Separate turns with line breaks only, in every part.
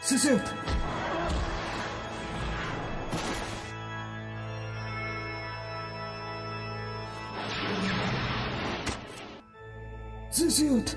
Zizut! Zizut!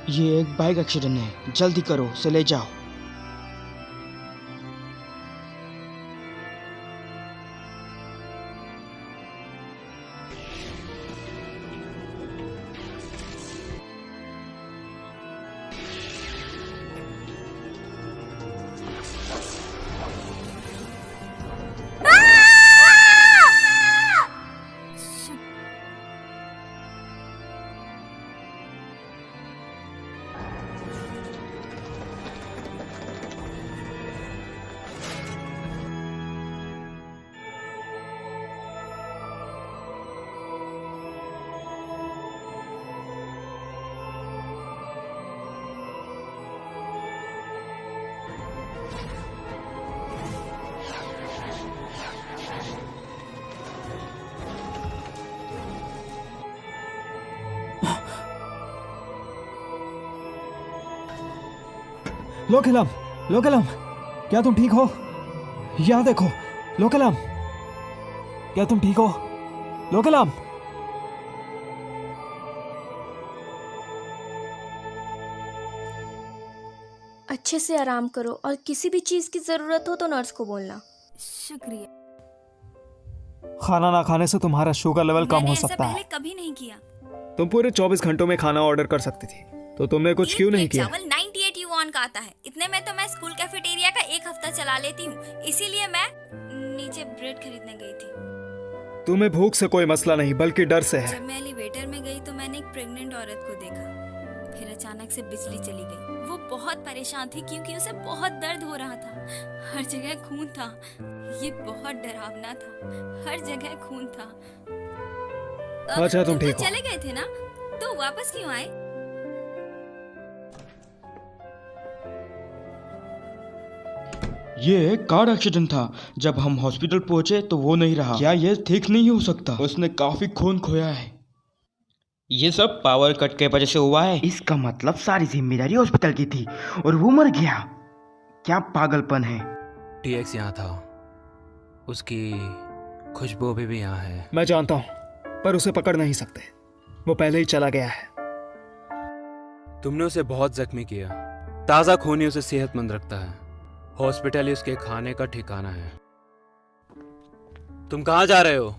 ये एक bike accident है, जल्दी करो, उसे ले जाओ।
लोकेलम, लोकेलम, क्या तुम ठीक हो? यहाँ देखो, लोकेलम, क्या तुम ठीक हो? लोकेलम।
अच्छे से आराम करो और किसी भी चीज की जरूरत हो तो नर्स को बोलना।
शुक्रिया।
खाना ना खाने से तुम्हारा शुगर लेवल कम हो सकता है।
पहले कभी नहीं किया।
तुम पूरे 24 घंटों में खाना ऑर्डर कर सकती थी, तो तुमने कुछ क्यों नहीं किया?
चावल 98 युआन का आता है। इतने में तो मैं स्कूल कैफेटेरिया का एक हफ्ता चला लेती हूँ, इसीलिए मैं नीचे ब्रेड खरीदने गई थी।
तुम्हें भूख से कोई मसला नहीं, बल्कि डर से है।
जब मैं एलिवेटर में गई तो मैंने एक प्रेग्नेंट औरत को देखा। फिर अचानक से बिजली चली गई। वो बहुत परेशान थी क्योंकि उसे बहुत दर्द हो रहा था। हर जगह खून था। ये बहुत डरावना था। हर जगह खून था।
अच्छा, तुम ठीक हो?
चले गए थे ना, तो वापस क्यों आए?
ये एक कार एक्सीडेंट था। जब हम हॉस्पिटल पहुंचे तो वो नहीं रहा। क्या ये ठीक नहीं हो सकता? उसने काफी खून खोया है। ये सब पावर कट के वजह से हुआ है। इसका मतलब सारी जिम्मेदारी हॉस्पिटल की थी और वो मर गया। क्या पागलपन है।
टीएक्स यहाँ था, उसकी खुशबू अभी भी यहाँ है।
मैं जानता हूँ, पर उसे पकड़ नहीं सकते। वो पहले ही चला गया है।
तुमने उसे बहुत जख्मी किया। ताज़ा खून ही उसे सेहतमंद रखता है। हॉस्पिटल ही उसके खाने का ठिकाना है। तुम कहाँ जा रहे हो?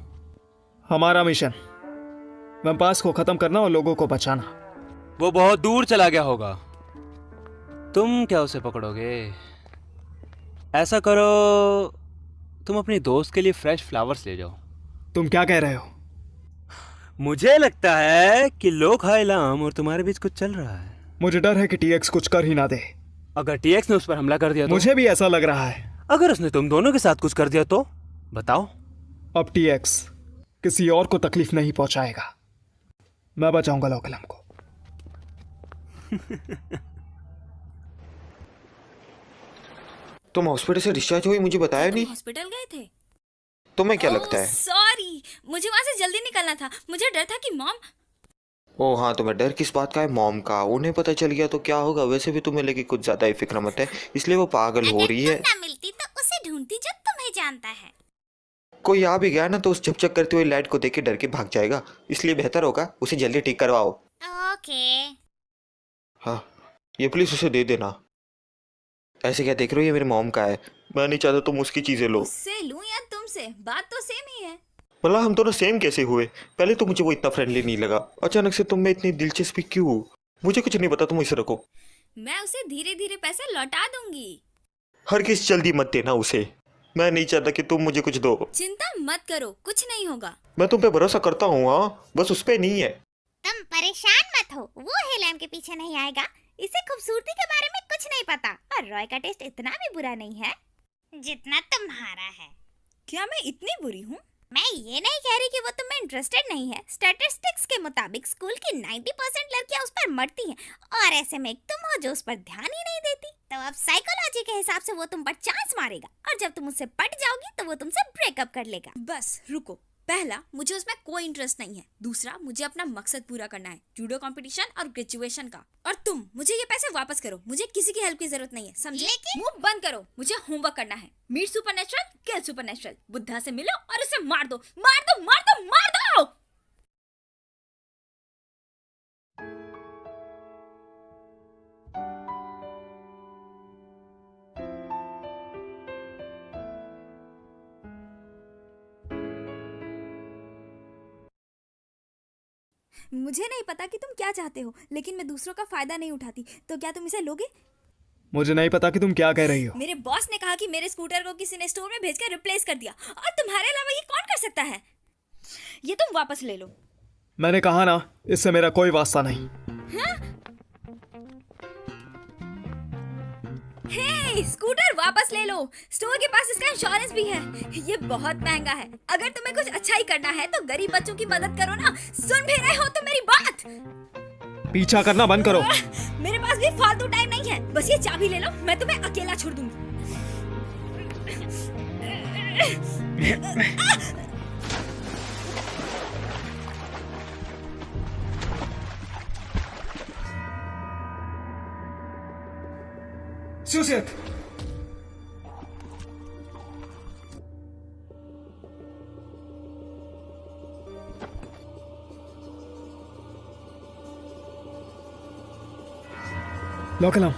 हमारा मिशन वैम्पायर्स को खत्म करना और लोगों को बचाना।
वो बहुत दूर चला गया होगा। तुम क्या उसे पकड़ोगे? ऐसा करो, तुम अपनी दोस्त के लिए फ्रेश फ्लावर्स ले जाओ।
तुम क्या कह रहे हो?
मुझे लगता है कि लोग हाइलाम और तुम्हारे बीच कुछ चल रहा है।
मुझे डर है कि टीएक्स कुछ कर ही ना दे।
अगर टीएक्स ने उस पर हमला कर दिया तो?
मुझे भी ऐसा लग रहा है।
अगर उसने तुम दोनों के साथ कुछ कर दिया तो बताओ।
अब टीएक्स किसी और को तकलीफ नहीं पहुंचाएगा। मैं बचाऊंगा लोकलम को।
तुम हॉस्पिटल से डिस्चार्ज हुई, मुझे बताया नहीं।
हॉस्पिटल गए थे?
तुम्हें क्या लगता है?
सॉरी, मुझे वहाँ से जल्दी निकलना था। मुझे डर था कि मॉम।
ओ हाँ, तुम्हें डर किस बात का है? मॉम का। उन्हें पता चल गया तो क्या होगा? वैसे भी तुम्हें लेके कुछ ज्यादा ही फिक्र मत है, इसलिए वो पागल हो रही है।
ना मिलती तो उसे ढूंढती जो तुम्हें जानता है।
कोई आ भी गया ना तो उस झपझप करते हुए लाइट को देख के डर के भाग जाएगा, इसलिए बेहतर होगा उसे जल्दी ठीक करवाओ।
ओके।
हाँ, ये प्लीज उसे दे देना। ऐसे क्या देख रही हो? ये मेरी मॉम का है। मैं नहीं चाहता तुम उसकी चीजें लो।
उससे लूं या तुमसे? बात तो सेम ही है।
मतलब हम दोनों सेम कैसे हुए? पहले तो मुझे वो इतना फ्रेंडली नहीं लगा, अचानक से तुम में इतनी दिलचस्पी क्यों? मुझे कुछ नहीं पता, तुम इसे रखो।
मैं उसे धीरे धीरे पैसे लौटा दूंगी।
हर किस जल्दी मत देना उसे। मैं नहीं चाहता कि तुम मुझे कुछ दो।
चिंता मत करो, कुछ नहीं होगा।
मैं तुम पे भरोसा करता हूँ, हाँ, बस उस पे नहीं है।
तुम परेशान मत हो, वो हेलेम के पीछे नहीं आएगा। इसे खूबसूरती के बारे में कुछ नहीं पता और रॉय का टेस्ट इतना भी बुरा नहीं है जितना तुम्हारा है।
क्या मैं इतनी बुरी हूँ?
मैं ये नहीं कह रही कि वो तुम में इंटरेस्टेड नहीं है। स्टैटिस्टिक्स के मुताबिक स्कूल की 90% लड़कियां उस पर मरती हैं और ऐसे में तुम हो जो उस पर ध्यान ही नहीं देती। तो अब साइकोलॉजी के हिसाब से वो तुम पर चांस मारेगा और जब तुम उससे पट जाओगी तो वो तुमसे ब्रेकअप कर लेगा।
बस रुको, पहला, मुझे उसमें कोई इंटरेस्ट नहीं है। दूसरा, मुझे अपना मकसद पूरा करना है, जूडो कंपटीशन और ग्रेजुएशन का। और तुम मुझे ये पैसे वापस करो, मुझे किसी की हेल्प की जरूरत नहीं है, समझे? मुंह बंद करो, मुझे होमवर्क करना है। मीट सुपरनेचुरल, किल सुपरनेचुरल। बुद्धा से मिलो और उसे मार दो, मार दो, मार दो, मार दो। मुझे नहीं पता कि तुम क्या चाहते हो, लेकिन मैं दूसरों का फायदा नहीं उठाती। तो क्या तुम इसे लोगे?
मुझे नहीं पता कि तुम क्या कह रही हो।
मेरे बॉस ने कहा कि मेरे स्कूटर को किसी ने स्टोर में भेजकर रिप्लेस कर दिया, और तुम्हारे अलावा ये कौन कर सकता है? ये तुम वापस ले लो।
मैंने कहा ना, इससे मेरा कोई वास्ता नहीं।
हे, स्कूटर वापस ले लो। स्टोर के पास इसका इंश्योरेंस भी है। ये बहुत महंगा है। अगर तुम्हें कुछ अच्छा ही करना है तो गरीब बच्चों की मदद करो ना। सुन भी रहे हो तो मेरी बात?
पीछा करना बंद करो।
मेरे पास भी फालतू टाइम नहीं है। बस ये चाबी ले लो, मैं तुम्हें अकेला छोड़ दूंगी।
सुसेत, लोकलम,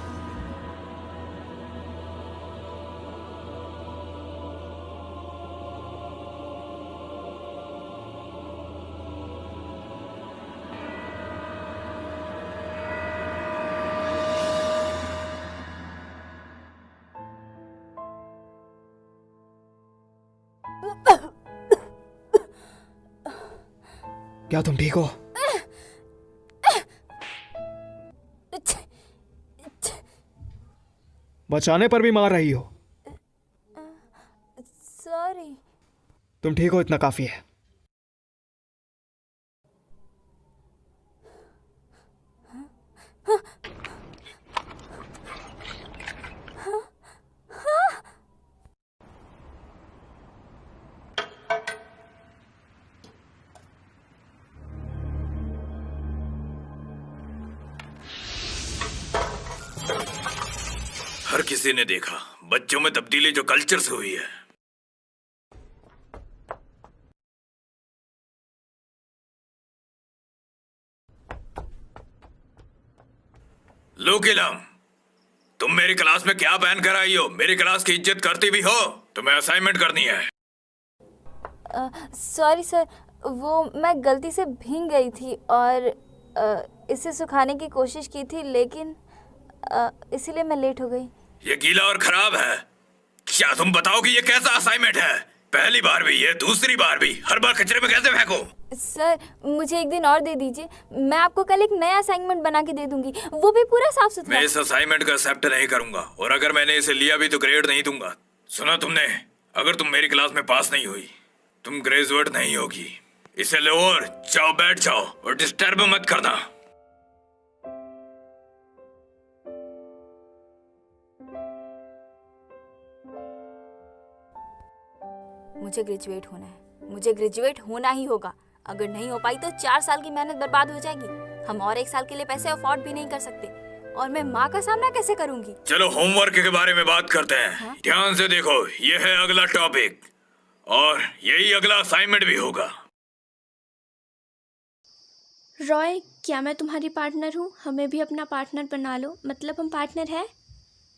क्या तुम ठीक हो? बचाने पर भी मार रही हो।
सॉरी।
तुम ठीक हो, इतना काफी है।
हर किसी ने देखा बच्चों में तब्दीली जो कल्चर से हुई है। लोकिलम, तुम मेरी क्लास में क्या पहन कर आई हो? मेरी क्लास की इज्जत करती भी हो? तुम्हें असाइनमेंट करनी है।
सॉरी सर, वो मैं गलती से भीग गई थी और इसे सुखाने की कोशिश की थी, लेकिन इसीलिए मैं लेट हो गई।
ये गीला और खराब है। क्या तुम बताओ कि ये कैसा असाइनमेंट है? पहली बार भी ये, दूसरी बार भी, हर बार कचरे में कैसे फेंको?
सर, मुझे एक दिन और दे दीजिए, मैं आपको कल एक नया असाइनमेंट बना के दे दूंगी, वो भी पूरा साफ सुथरा।
मैं इस असाइनमेंट को एक्सेप्ट नहीं करूंगा, और अगर मैंने इसे लिया भी तो ग्रेड नहीं दूंगा। सुना तुमने? अगर तुम मेरी क्लास में पास नहीं हुई, तुम ग्रेजुएट नहीं होगी। इसे लो और जाओ, बैठ जाओ और डिस्टर्ब मत करना।
मुझे ग्रेजुएट होना है, मुझे ग्रेजुएट होना ही होगा। अगर नहीं हो पाई तो 4 साल की मेहनत बर्बाद हो जाएगी। हम और 1 साल के लिए पैसे अफोर्ड भी नहीं कर सकते, और मैं माँ का सामना कैसे करूंगी?
चलो होमवर्क के बारे में बात करते हैं। ध्यान से देखो, ये है अगला टॉपिक और यही अगला असाइनमेंट भी होगा।
रॉय, क्या मैं तुम्हारी पार्टनर हूँ? हमें भी अपना पार्टनर बना लो, मतलब हम पार्टनर हैं।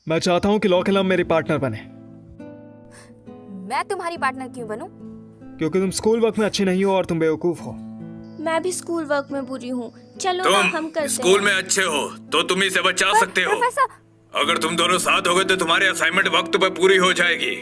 मैं चाहता हूँ कि लोकलम मेरी पार्टनर बने।
मैं तुम्हारी पार्टनर क्यों बनूं?
क्योंकि तुम स्कूल वर्क में अच्छी नहीं हो और तुम बेवकूफ हो।
मैं भी स्कूल वर्क में बुरी हूँ। चलो ना हम
तुम
करते
स्कूल
हैं।
में अच्छे हो तो तुम इसे बचा सकते हो।
प्रोफेसर,
अगर तुम दोनों साथ होगे तो तुम्हारी असाइनमेंट वक्त पे पूरी हो जाएगी।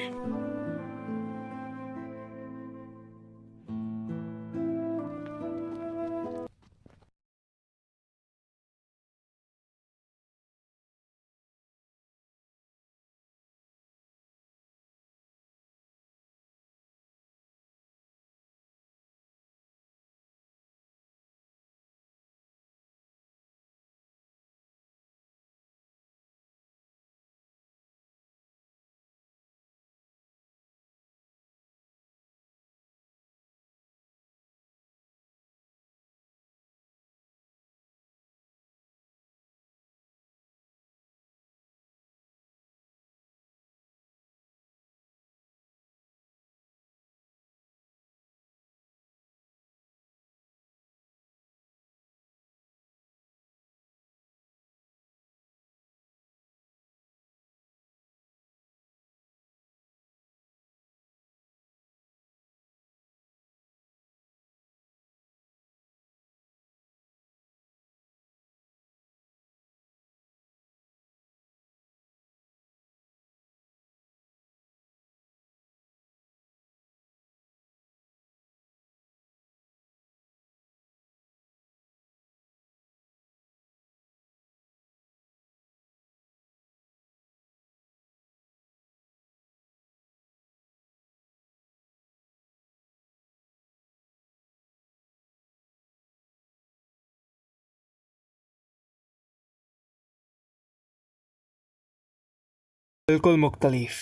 बिल्कुल मुख्तलिफ।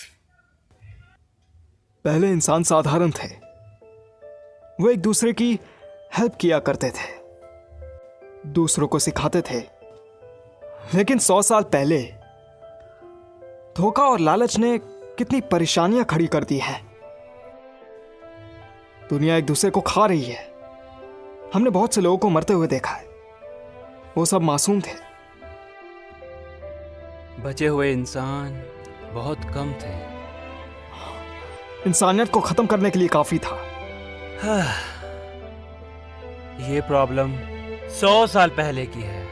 पहले इंसान साधारण थे, वो एक दूसरे की हेल्प किया करते थे, दूसरों को सिखाते थे। लेकिन 100 साल पहले धोखा और लालच ने कितनी परेशानियां खड़ी कर दी हैं। दुनिया एक दूसरे को खा रही है। हमने बहुत से लोगों को मरते हुए देखा है, वो सब मासूम थे।
बचे हुए इंसान बहुत कम थे।
इंसानियत को खत्म करने के लिए काफी था।
ये प्रॉब्लम 100 साल पहले की है।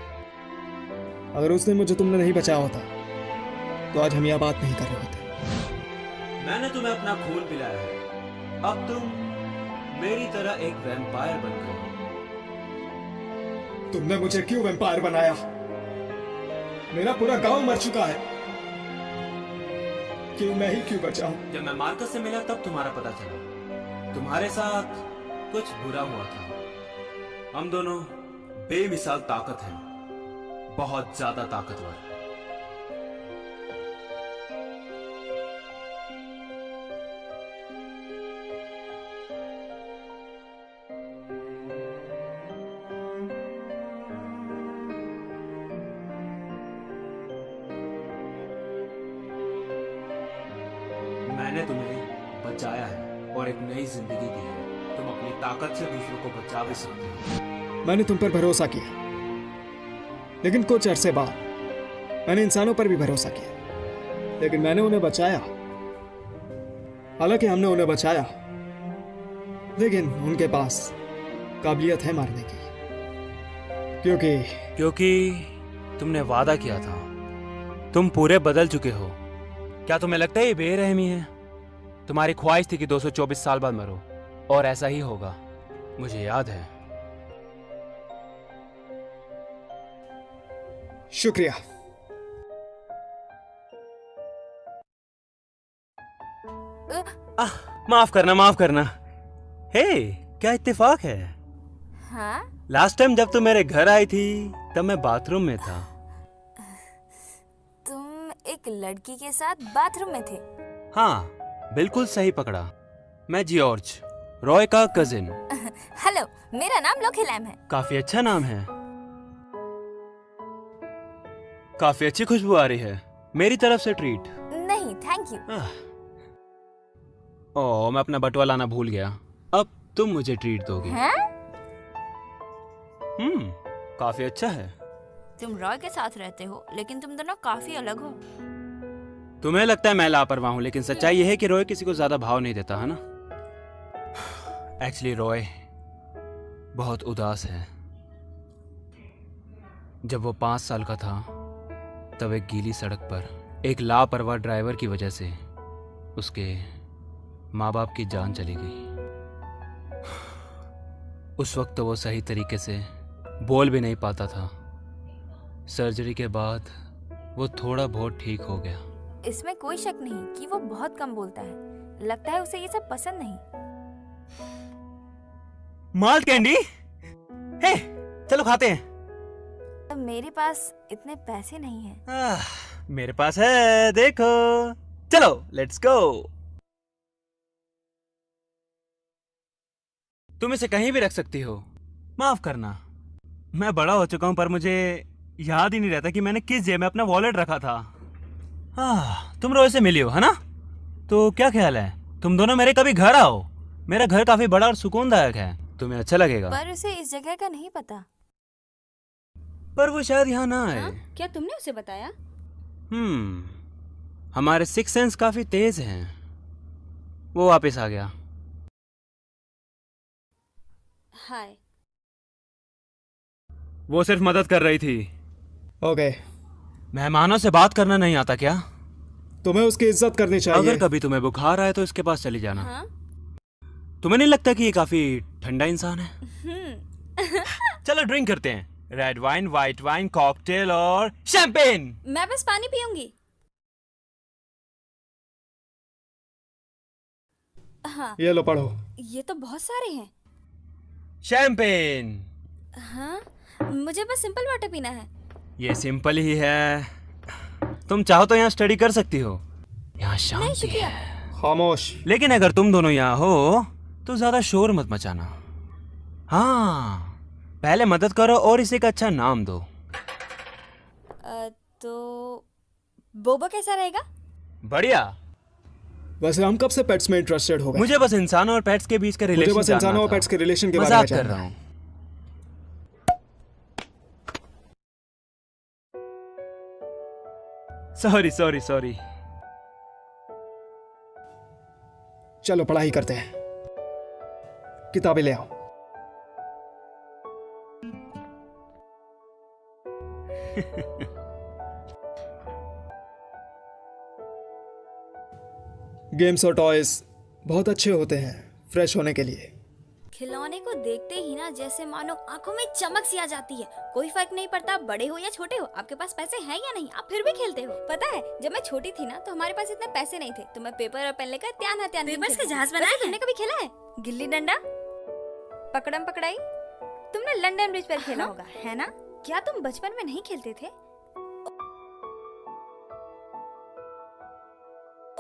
अगर उस दिन मुझे तुमने नहीं बचाया होता तो आज हम यह बात नहीं कर रहे होते।
मैंने तुम्हें अपना खून पिलाया है, अब तुम मेरी तरह एक वैम्पायर बन गए हो।
तुमने मुझे क्यों वैम्पायर बनाया? मेरा पूरा गांव मर चुका है, क्यों मैं ही क्यों बचा हूं?
जब मैं मार्कस से मिला तब तुम्हारा पता चला तुम्हारे साथ कुछ बुरा हुआ था। हम दोनों बेमिसाल ताकत हैं, बहुत ज्यादा ताकतवर। मैंने तुम्हें बचाया है और एक नई जिंदगी दी है। तुम अपनी ताकत से दूसरों को बचा भी सकते हो।
मैंने तुम पर भरोसा किया, लेकिन कुछ अरसे बाद मैंने इंसानों पर भी भरोसा किया, लेकिन मैंने उन्हें बचाया। हालांकि हमने उन्हें बचाया, लेकिन उनके पास काबिलियत है मारने की,
क्योंकि तुमने वादा किया था। तुम पूरे बदल चुके हो। क्या तुम्हें लगता है ये बेरहमी है? तुम्हारी ख्वाहिश थी कि 224 साल बाद मरो, और ऐसा ही होगा, मुझे याद है।
शुक्रिया।
माफ करना, माफ करना। हे, क्या इत्तेफाक है।
हाँ?
लास्ट टाइम जब तुम मेरे घर आई थी तब मैं बाथरूम में था।
तुम एक लड़की के साथ बाथरूम में थे?
हाँ, बिल्कुल सही पकड़ा। मैं जॉर्ज, रॉय का कजिन।
हेलो, मेरा नाम लोकेलैम है।
काफी अच्छा नाम है। काफी अच्छी खुशबू आ रही है। मेरी तरफ से ट्रीट।
नहीं, थैंक यू।
ओह, मैं अपना बटुआ लाना भूल गया। अब तुम मुझे ट्रीट दोगे।
हैं?
काफी अच्छा है।
तुम रॉय के साथ रहते हो, लेकिन तुम दोनों काफी अलग हो।
तुम्हें लगता है मैं लापरवाह हूं, लेकिन सच्चाई यह है कि रॉय किसी को ज्यादा भाव नहीं देता, है ना? एक्चुअली रॉय बहुत उदास है। जब वो 5 साल का था तब एक गीली सड़क पर एक लापरवाह ड्राइवर की वजह से उसके माँ बाप की जान चली गई। उस वक्त तो वो सही तरीके से बोल भी नहीं पाता था। सर्जरी के बाद वो थोड़ा बहुत ठीक हो गया।
इसमें कोई शक नहीं कि वो बहुत कम बोलता है। लगता है उसे ये सब पसंद नहीं।
माल्ट कैंडी, हे चलो खाते हैं।
अब मेरे पास इतने पैसे नहीं हैं।
मेरे पास है, देखो। चलो लेट्स गो। तुम इसे कहीं भी रख सकती हो। माफ करना, मैं बड़ा हो चुका हूं, पर मुझे याद ही नहीं रहता कि मैंने किस जेब में अपना वॉलेट रखा था। तुम रोज से मिली हो, है ना? तो क्या ख्याल है तुम दोनों मेरे कभी घर आओ। मेरा घर काफी बड़ा और सुकूनदायक है, तुम्हें अच्छा लगेगा।
पर उसे इस जगह का नहीं पता।
पर वो शायद यहाँ ना आए।
क्या तुमने उसे बताया?
हमारे सिक्स सेंस काफी तेज हैं। वो वापस आ गया।
हाय।
वो सिर्फ मदद कर रही थी।
ओके,
मेहमानों से बात करना नहीं आता क्या?
तुम्हें उसकी इज्जत करनी चाहिए।
अगर कभी तुम्हें बुखार आए तो इसके पास चली जाना।
हाँ?
तुम्हें नहीं लगता कि ये काफी ठंडा इंसान है? चलो ड्रिंक करते हैं। Red wine, white wine, cocktail और शैंपेन।
मैं बस पानी पीऊंगी। हाँ,
ये लो पढ़ो।
ये तो बहुत सारे हैं।
शैंपेन।
हाँ, मुझे बस सिंपल वाटर पीना है।
ये सिंपल ही है। तुम चाहो तो यहाँ स्टडी कर सकती हो। यहाँ
नहीं
शांति
शुक्रिया।
है।
खामोश।
लेकिन अगर तुम दोनों यहाँ हो तो ज्यादा शोर मत मचाना। हाँ, पहले मदद करो और इसे एक अच्छा नाम दो।
तो बोबो कैसा रहेगा?
बढ़िया।
वैसे हम कब से पेट्स में इंटरेस्टेड हो गए?
मुझे बस इंसानों और पेट्स के बीच का
मुझे
रिलेशन
बस इंसानों और पेट्स के रिलेशन के बारे में
मजाक कर
जानना
रहा
है।
हूँ। सॉरी।
चलो पढ़ाई करते हैं। किताबें ले आओ। गेम्स और टॉयज बहुत अच्छे होते हैं फ्रेश होने के लिए।
खिलौने को देखते ही ना जैसे मानो आंखों में चमक सी आ जाती है। कोई फर्क नहीं पड़ता बड़े हो या छोटे हो, आपके पास पैसे हैं या नहीं, आप फिर भी खेलते हो। पता है जब मैं छोटी थी ना तो हमारे पास इतने पैसे नहीं थे, तो मैं पेपर और पेन लेकर त्यान पेपर्स के जहाज बनाए। तुमने कभी खेला है गिल्ली डंडा, पकड़म पकड़ाई? तुमने लंदन ब्रिज पर खेला होगा, है ना? क्या तुम बचपन में नहीं खेलते थे?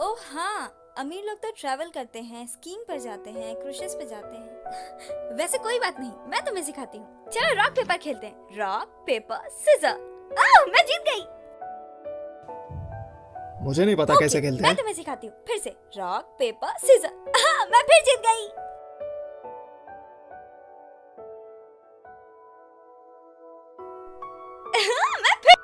ओह हाँ, अमीर लोग तो ट्रैवल करते हैं, स्कीइंग पर जाते हैं, क्रूजेस पे जाते हैं। वैसे कोई बात नहीं, मैं तुम्हें सिखाती हूँ। चलो रॉक पेपर खेलते हैं। Rock paper scissor. मैं जीत गई।
मुझे नहीं पता कैसे खेलते
मैं
हैं।
तुम्हें सिखाती हूँ फिर से। Rock paper scissor. मैं फिर जीत गई। मैं फिर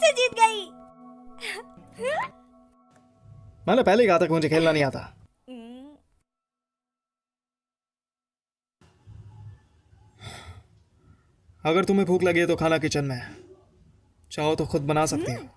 से जीत गई।
मैंने पहले ही कहा था कि मुझे खेलना नहीं आता। अगर तुम्हें भूख लगी है तो खाना किचन में है, चाहो तो खुद बना सकती हो।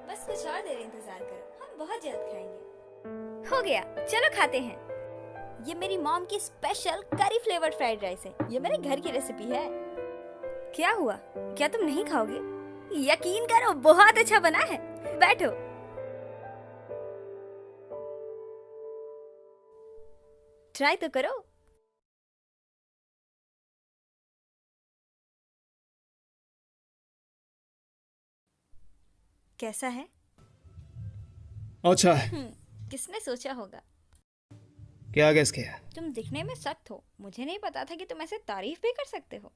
बस कुछ और देर इंतजार करो, हम बहुत जल्द खाएंगे। हो गया, चलो खाते हैं। ये मेरी मॉम की स्पेशल करी फ्लेवर्ड फ्राइड राइस है। ये मेरे घर की रेसिपी है। क्या हुआ, क्या तुम नहीं खाओगे? यकीन करो बहुत अच्छा बना है। बैठो।
ट्राई तो करो। कैसा है?
अच्छा है।
किसने सोचा होगा?
क्या गेस किया?
तुम दिखने में सख्त हो, मुझे नहीं पता था कि तुम ऐसे तारीफ भी कर सकते हो।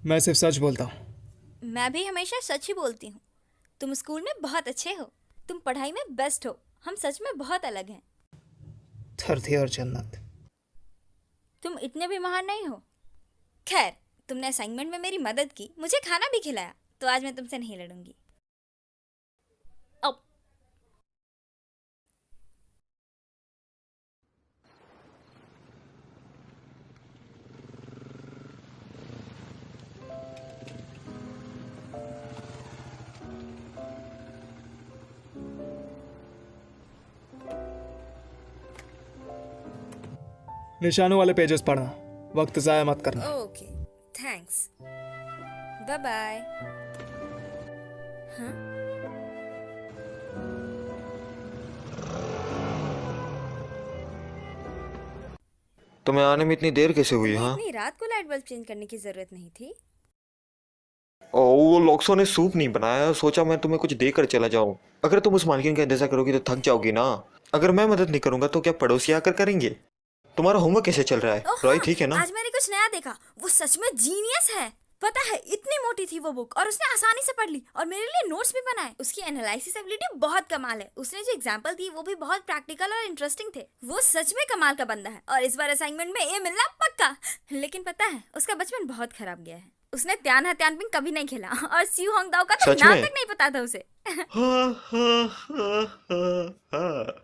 मैं सिर्फ सच बोलता हूँ।
मैं भी हमेशा सच ही बोलती हूँ। तुम स्कूल में बहुत अच्छे हो, तुम पढ़ाई में बेस्ट हो, हम सच में बहुत अलग हैं।
धरती और जन्नत।
तुम इतने भी महान नहीं हो। खैर, तुमने असाइनमेंट में मेरी मदद की, मुझे खाना भी खिलाया, तो आज मैं तुमसे नहीं लड़ूंगी। अब
निशानों वाले पेजेस पढ़ना, वक्त जाया मत करना।
Okay, thanks, bye bye. हाँ,
तुम्हें आने में इतनी देर कैसे हुई? हाँ,
इतनी रात को लाइट बल्ब चेंज करने की जरूरत नहीं थी।
ओ, वो लोक्सो ने सूप नहीं बनाया, सोचा मैं तुम्हें कुछ देकर चला जाऊं। अगर तुम उस मालकिन का इंतजार करोगी तो थक जाओगी ना। अगर मैं मदद नहीं करूंगा तो क्या पड़ोसी आकर करेंगे? तुम्हारा होमवर्क कैसे चल रहा है
ओह
रॉय?
हाँ,
ठीक है ना?
आज मैंने कुछ नया देखा, वो सच में जीनियस है। पता है, इतनी मोटी थी वो बुक और उसने आसानी से पढ़ ली और मेरे लिए नोट्स भी बनाए। उसकी एनालिसिस एबिलिटी बहुत कमाल है। उसने जो एग्जांपल दी वो भी बहुत प्रैक्टिकल और इंटरेस्टिंग थे। वो सच में कमाल का बंदा है और इस बार असाइनमेंट में ए मिलना पक्का। लेकिन पता है, उसका बचपन बहुत खराब गया है। उसने त्यान हत्यानपिंग कभी नहीं खेला और स्यू होंग दाओ का तो
सच
नाम
में?
तक नहीं पता था उसे।
हाँ, हाँ, हाँ, हाँ, हाँ।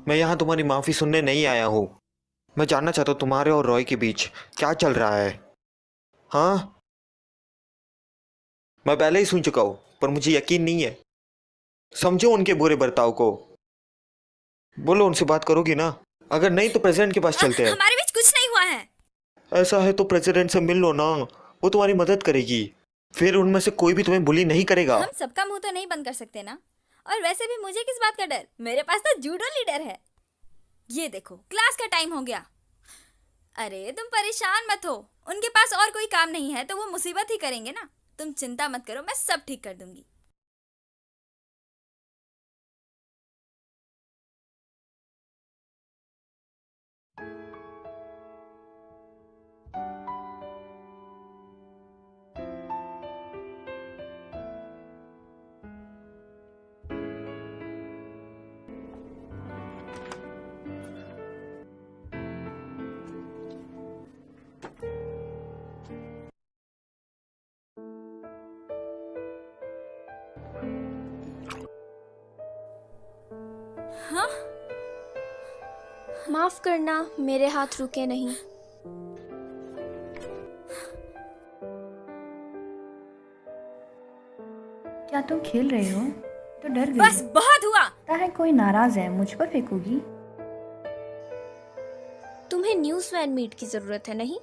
मैं यहाँ तुम्हारी माफी सुनने नहीं आया हूँ। मैं जानना चाहता हूँ तुम्हारे और रॉय के बीच क्या चल रहा है। हाँ, मैं पहले ही सुन चुका हूँ पर मुझे यकीन नहीं है। समझो उनके बुरे बर्ताव को। बोलो, उनसे बात करोगी ना? अगर नहीं तो प्रेसिडेंट के पास चलते हैं।
हमारे बीच कुछ नहीं हुआ है।
ऐसा है तो प्रेसिडेंट से मिल लो ना, वो तुम्हारी मदद करेगी। फिर उनमें से कोई भी तुम्हें बुली नहीं करेगा।
हम सबका मुंह तो नहीं बंद कर सकते ना। और वैसे भी मुझे किस बात का डर, मेरे पास तो जूडो लीडर है। ये देखो, क्लास का टाइम हो गया। अरे तुम परेशान मत हो, उनके पास और कोई काम नहीं है तो वो मुसीबत ही करेंगे ना। तुम चिंता मत करो, मैं सब ठीक कर दूंगी।
माफ करना, मेरे हाथ रुके नहीं।
क्या तुम खेल रहे हो? तो डर गई।
बस बहुत हुआ।
लगता है कोई नाराज है, मुझ पर फेंकोगी?
तुम्हें न्यूज़ वैन मीट की जरूरत है नहीं?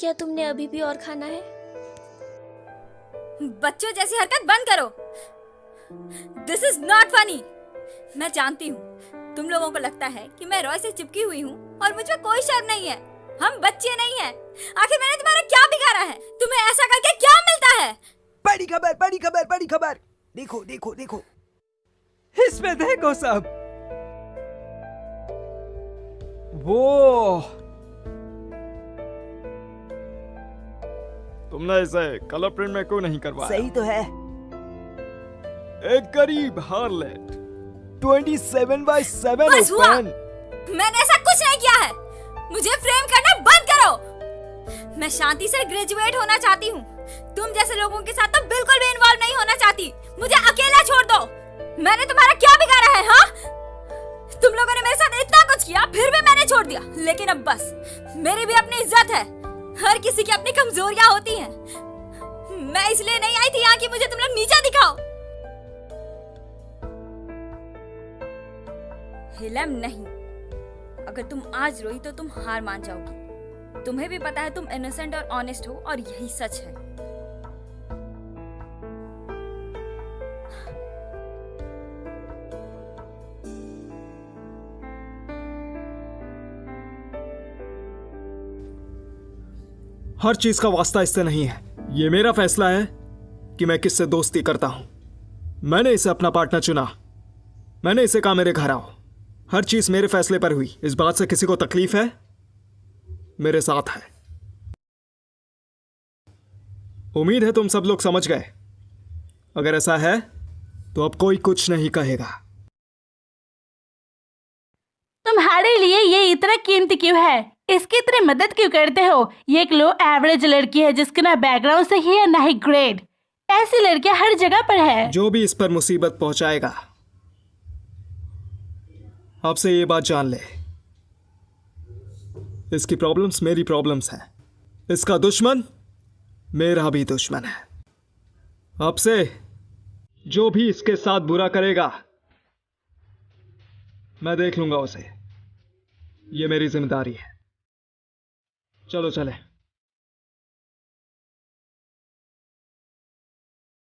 क्या तुमने अभी भी और खाना है?
बच्चों जैसी हरकत बंद करो। This is not funny. मैं जानती हूँ तुम लोगों को लगता है कि मैं रॉय से चिपकी हुई हूँ और मुझ में कोई शर्म नहीं है। हम बच्चे नहीं हैं। आखिर मैंने तुम्हारा क्या बिगाड़ा है? तुम्हें ऐसा करके क्या मिलता है?
बड़ी खबर, बड़ी खबर, बड़ी खबर। देखो देखो देखो, इसमें देखो सब। वो तुमने इसे कलर प्रिंट में क्यों नहीं करवाया?
सही तो है।
एक गरीब हार्लेट 27/7
बस हुआ।
ओपन।
मैंने ऐसा कुछ नहीं किया है। मुझे फ्रेम करना बंद करो। मैं शांति से ग्रेजुएट होना चाहती हूँ। तुम जैसे लोगों के साथ तो बिल्कुल भी इन्वॉल्व नहीं होना चाहती। मुझे अकेला छोड़ दो। मैंने तुम्हारा क्या बिगाड़ा है? हाँ, तुम लोगों ने मेरे साथ इतना कुछ किया, फिर भी मैंने छोड़ दिया। लेकिन अब बस, मेरी भी अपनी इज्जत है। हर किसी की अपनी कमजोरियां होती हैं। मैं इसलिए नहीं आई थी यहाँ कि मुझे तुम लोग नीचा दिखाओ। हिलम नहीं। अगर तुम आज रोई तो तुम हार मान जाओगी। तुम्हें भी पता है तुम इनोसेंट और ऑनेस्ट हो, और यही सच है।
हर चीज का वास्ता इससे नहीं है। ये मेरा फैसला है कि मैं किससे दोस्ती करता हूं। मैंने इसे अपना पार्टनर चुना। मैंने इसे कहा मेरे घर आओ। हर चीज मेरे फैसले पर हुई। इस बात से किसी को तकलीफ है? मेरे साथ है। उम्मीद है तुम सब लोग समझ गए। अगर ऐसा है तो अब कोई कुछ नहीं कहेगा।
तुम्हारे लिए ये इतना कीमती क्यों है? इसकी इतनी मदद क्यों करते हो? ये एक लो एवरेज लड़की है जिसके ना बैकग्राउंड सही है ना ही ग्रेड। ऐसी लड़कियां हर जगह पर है।
जो भी इस पर मुसीबत पहुंचाएगा, आपसे ये बात जान ले, इसकी प्रॉब्लम्स मेरी प्रॉब्लम्स हैं। इसका दुश्मन मेरा भी दुश्मन है। आपसे जो भी इसके साथ बुरा करेगा, मैं देख लूंगा उसे। ये मेरी जिम्मेदारी है। चलो चले।